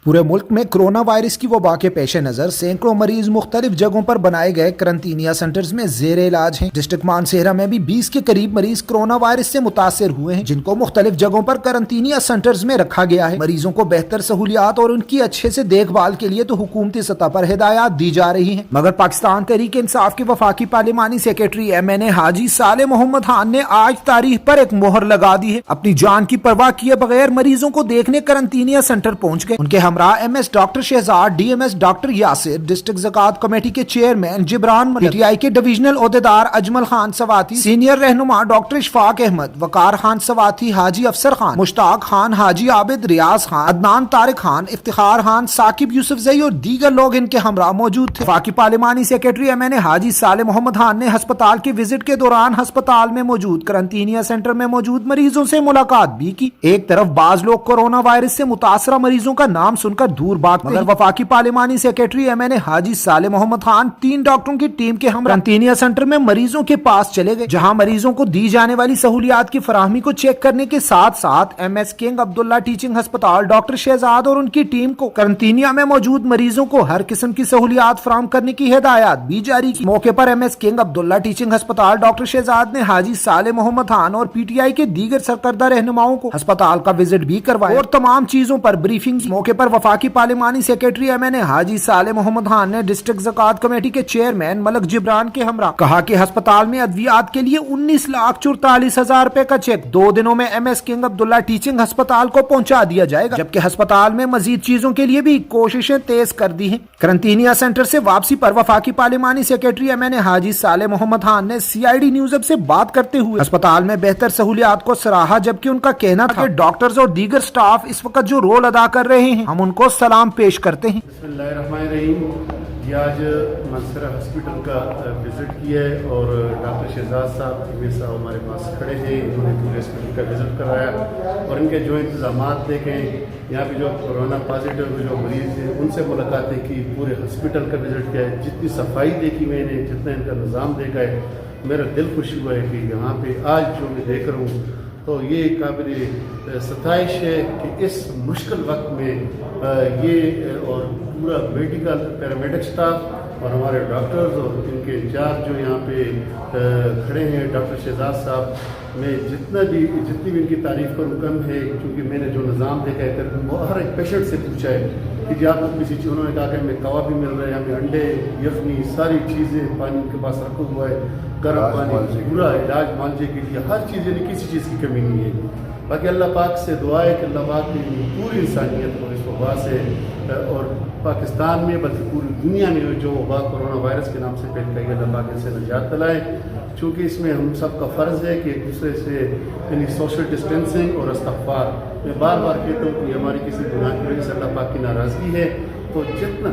पूरे मुल्क में कोरोना वायरस की वबा के पेश नजर सैकड़ों मरीज मुख्तलिफ जगहों पर बनाए गए करंटीनिया सेंटर्स में जेर इलाज हैं। डिस्ट्रिक्ट मानसेहरा में भी 20 के करीब मरीज कोरोना वायरस से मुतासर हुए हैं, जिनको मुख्तलिफ जगहों पर करंटीनिया सेंटर्स में रखा गया है। मरीजों को बेहतर सहूलियात और उनकी अच्छे से देखभाल के लिए तो हुकूमती सतह पर हिदायत दी जा रही है, मगर पाकिस्तान तहरीक इंसाफ के वफाकी पार्लिमानी सेक्रेटरी MNA हाजी साले मोहम्मद खान ने आज तारीख पर एक मोहर लगा दी है। अपनी जान की परवाह किए बगैर मरीजों को देखने करंटीनिया सेंटर पहुंच गए। उनके हमरा MS doctor Shahzad, DMS doctor Yasir, district ज़कात कमेटी के चेयरमैन जिब्रान, PTI के डिविजनल ओहदेदार अजमल खान सवाती, सीनियर रहनुमा डॉक्टर इशफाक अहमद, वकार खान सवाती, हाजी अफसर खान, मुश्ताक खान, हाजी आबिद, रियाज खान, अदनान तारिक खान, इफ्तिखार खान, साकिब यूसुफजई और दीगर लोग इनके हमरा मौजूद थे। वफाकी पार्लिमानी सेक्रेटरी MNA हाजी साले मोहम्मद खान ने अस्पताल के विजिट के दौरान अस्पताल में मौजूद करंटीनिया सेंटर में मौजूद मरीजों से मुलाकात भी की। एक तरफ बाज लोग कोरोना वायरस से मुतासरा मरीजों का नाम सुनकर दूर भागते, मगर वफाकी पार्लिमानी सेक्रेटरी MNA हाजी साले मोहम्मद खान 3 डॉक्टरों की टीम के हम करंटीनिया सेंटर में मरीजों के पास चले गए, जहां मरीजों को दी जाने वाली सहूलियात की फराहमी को चेक करने के साथ साथ MS किंग अब्दुल्ला टीचिंग अस्पताल डॉक्टर शहजाद और उनकी टीम को करंटीनिया में मौजूद मरीजों को हर किस्म की सहूलियात फराहम करने की हिदायत भी जारी की। मौके पर MS किंग अब्दुल्ला टीचिंग अस्पताल डॉक्टर शहजाद ने हाजी साले मोहम्मद खान और PTI के दीगर सरकर्दा रहनुमाओं को अस्पताल का विजिट भी करवाया और तमाम चीजों पर ब्रीफिंग की। मौके पर वफाकी पार्लिमानी सेक्रेटरी MNA हाजी साले मोहम्मद खान ने डिस्ट्रिक्ट ज़कात कमेटी के चेयरमैन मलक जिब्रान के हमरा कहा कि अस्पताल में अद्वियात के लिए 19,44,000 रुपए का चेक 2 दिनों में MS किंग अब्दुल्ला टीचिंग अस्पताल को पहुंचा दिया जाएगा, जबकि अस्पताल में मजीद चीजों के लिए भी कोशिशें तेज कर दी हैं। करंटीनिया सेंटर से वापसी पर वफाकी पार्लिमानी सेक्रेटरी MNA हाजी साले मोहम्मद खान ने CID न्यूज़ से बात करते हुए अस्पताल में बेहतर सहूलियात को सराहा, जबकि उनका कहना था कि डॉक्टर्स और दीगर स्टाफ इस वक्त जो रोल अदा कर रहे हैं हम उनको सलाम पेश करते हैं। ये आज मानसेहरा हॉस्पिटल का विज़िट किया है और डॉक्टर शहजाद साहब हमारे पास खड़े हैं। इन्होंने पूरे हॉस्पिटल का विज़िट कराया और इनके जो इंतजामात देखे, यहाँ पे जो कोरोना पॉजिटिव जो मरीज़ हैं उनसे मुलाकातें की, पूरे हॉस्पिटल का विज़िट किया है। जितनी सफाई देखी मैंने, जितना इनका निज़ाम देखा है, मेरा दिल खुश हुआ है कि यहाँ पे आज जो मैं देख रहा हूँ तो ये काबिल सताइश है कि इस मुश्किल वक्त में ये और पूरा मेडिकल पैरामेडिक स्टाफ और हमारे डॉक्टर्स और इनके इंचार्ज जो यहाँ पे खड़े हैं, डॉक्टर शहजाद साहब, मैं जितनी भी इनकी तारीफ़ करूँ कम है, क्योंकि मैंने जो निज़ाम देखा है हर एक पेशेंट से पूछा है कि जी आपको किसी चीज़, उन्होंने कहा कि हमें कवा भी मिल रहा है, हमें अंडे, यखनी, सारी चीज़ें पानी उनके पास रखा हुआ है, गर्म पानी, पूरा इलाज मांझे के लिए हर चीज़, यानी किसी चीज़ की कमी नहीं है। बाकी अल्लाह पाक से दुआ है कि अल्लाह पाक की पूरी इंसानियत को इस वबा से और पाकिस्तान में बल्कि पूरी दुनिया में जो वबा कोरोना वायरस के नाम से फैल गई, अल्लाह पाक से निजात दिलाए। चूँकि इसमें हम सब का फ़र्ज़ है कि एक दूसरे से यानी सोशल डिस्टेंसिंग और इस्तग़फ़ार, मैं बार बार कहता हूँ कि हमारी किसी गुनाह की वजह से अल्लाह पाक की नाराज़गी है, तो जितना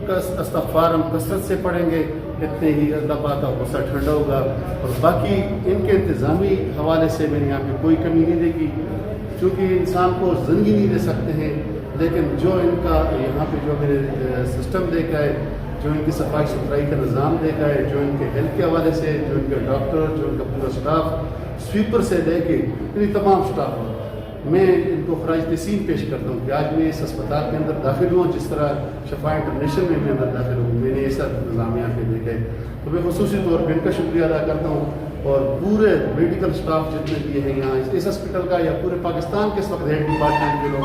इस्तग़फ़ार हम कसरत से पढ़ेंगे इतने ही अल्लाह पाक का गुस्सा ठंडा होगा। और बाकी इनके इंतज़ामी हवाले से मैंने यहाँ पे कोई कमी नहीं देखी, क्योंकि इंसान को ज़िंदगी नहीं दे सकते हैं, लेकिन जो इनका यहाँ पे जो मैंने सिस्टम देखा है, जो इनकी सफाई सुथराई का निज़ाम देखा है, जो इनके हेल्थ के हवाले से, जो इनके डॉक्टर, जो इनका पूरा स्टाफ, स्वीपर से लेके यानी तमाम स्टाफ, मैं इनको खराज तहसीन पेश करता हूँ कि आज मैं इस अस्पताल के अंदर दाखिल हुआ, जिस तरह शफा इंटरनेशनल में मैं अंदर दाखिल हूँ, मैंने ऐसा निज़ाम यहाँ पे देखा है, तो मैं खुसूसी तौर पर इनका शुक्रिया अदा करता हूँ। और पूरे मेडिकल स्टाफ जितने भी हैं यहाँ इस हॉस्पिटल का या पूरे पाकिस्तान के इस वक्त हेल्थ डिपार्टमेंट के लोग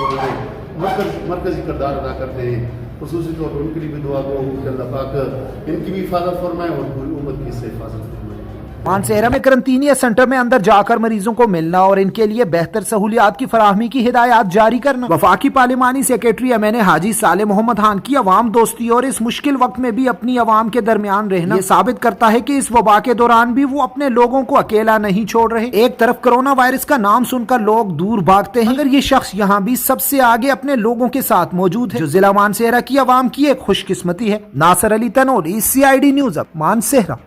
मरकज़ी किरदार अदा करते हैं, खुसूसी तौर पर उनके लिए भी दुआ गो कि अल्लाह पाक इनकी भी हिफाजत फरमाए और पूरी उम्मत की इससे हिफाजत फरमाए। मानसेहरा में करंटीनिया सेंटर में अंदर जाकर मरीजों को मिलना और इनके लिए बेहतर सहूलियात की फराहमी की हिदायत जारी करना वफाकी पार्लिमानी सेक्रेटरी MNA हाजी साले मोहम्मद खान की अवाम दोस्ती और इस मुश्किल वक्त में भी अपनी अवाम के दरमियान रहना ये साबित करता है कि इस वबा के दौरान भी वो अपने लोगों को अकेला नहीं छोड़ रहे। एक तरफ कोरोना वायरस का नाम सुनकर लोग दूर भागते हैं, मगर ये शख्स यहाँ भी सबसे आगे अपने लोगों के साथ मौजूद है, जो जिला मानसेहरा की अवाम की एक खुशकिस्मती है। Nasir Ali Tanoli, CID news, Mansehra.